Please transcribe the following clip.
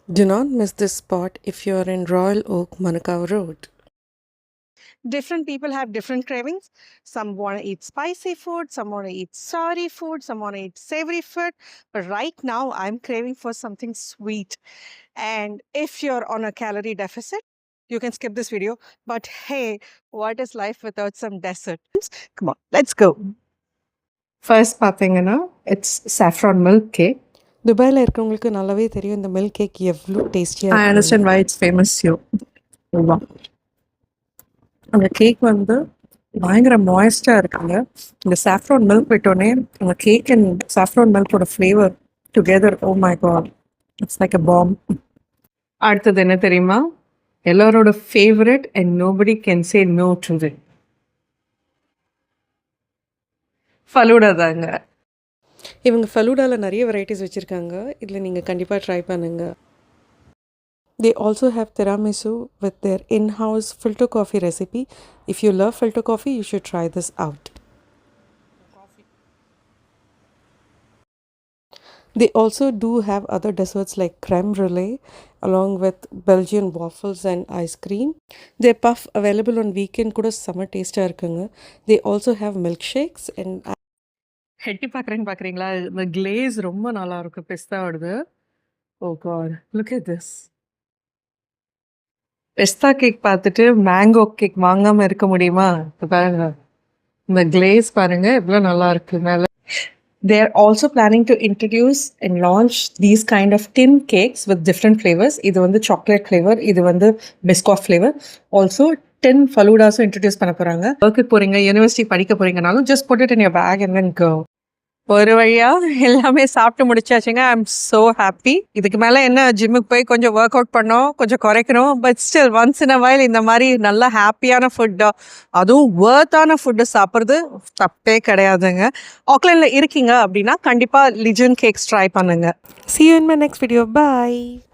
Do not miss this spot if you are in Royal Oak, Manukau Road. Different people have different cravings. Some want to eat spicy food, some want to eat soury food, some want to eat savory food. But right now, I'm craving for something sweet. And if you're on a calorie deficit, you can skip this video. But hey, what is life without some dessert? Come on, let's go. First, பார்த்தீங்கன்னா it's saffron milk cake. துபாயில் இருக்கிறவங்களுக்கு நல்லாவே தெரியும் இந்த milk cake எவ்வளோ டேஸ்டியாக I understand why it's famous here. அந்த cake வந்து பயங்கர மாய்ஸ்டாக இருக்குங்க. இந்த சாஃப்ரான் மில்க் விட்டோடனே அந்த கேக் அண்ட் சாஃப்ரான் மில்கோட flavour together, oh my God, it's like a bomb. அடுத்தது என்ன தெரியுமா? எல்லாரோட favourite and nobody can say no to it, falooda தாங்க. இவங்க ஃபலூடாவில் நிறைய வெரைட்டிஸ் வச்சுருக்காங்க. இதில் நீங்கள் கண்டிப்பாக ட்ரை பண்ணுங்கள். They also have tiramisu with their in-house filter coffee recipe. If you love filter coffee, you should try this out. They also do have other desserts like creme brulee along with Belgian waffles and ice cream. Their puff available on weekend kuda summer taste irukanga. They also have milkshakes and ஹெட்டி பார்க்குறீங்களா? இந்த glaze ரொம்ப நல்லா இருக்கு பெஸ்தாவோடது. Oh God, look at this. பெஸ்தா cake பார்த்துட்டு mango cake வாங்காமல் இருக்க முடியுமா? பாருங்க, இந்த கிளேஸ் பாருங்க எவ்வளோ நல்லா இருக்கு மேலே. They are also planning to introduce and launch these kind of tin cakes with different flavors. இது வந்து chocolate flavor, இது வந்து biscoff flavor. Also 10 faludas introduce பண்ண போறாங்க. ஒர்க்கு போறீங்க, யூனிவர்சிட்டி படிக்க போறீங்கனாலும் just put it in your bag and then go. ஒரு வழியா எல்லாமே சாப்பிட்டு முடிச்சாச்சுங்க. I am so happy. இதுக்கு மேலே என்ன, ஜிம்முக்கு போய் கொஞ்சம் ஒர்க் அவுட் பண்ணோம், கொஞ்சம் குறைக்கணும். But still once in a while இந்த மாதிரி நல்ல ஹாப்பியான ஃபுட்டு, அதுவும் வர்த்தான ஃபுட்டு சாப்பிட்றது தப்பே கிடையாதுங்க. ஆக்லாண்டில் இருக்கீங்க அப்படின்னா கண்டிப்பாக லிஜன் கேக்ஸ் ட்ரை பண்ணுங்க. see you in my next video. Bye.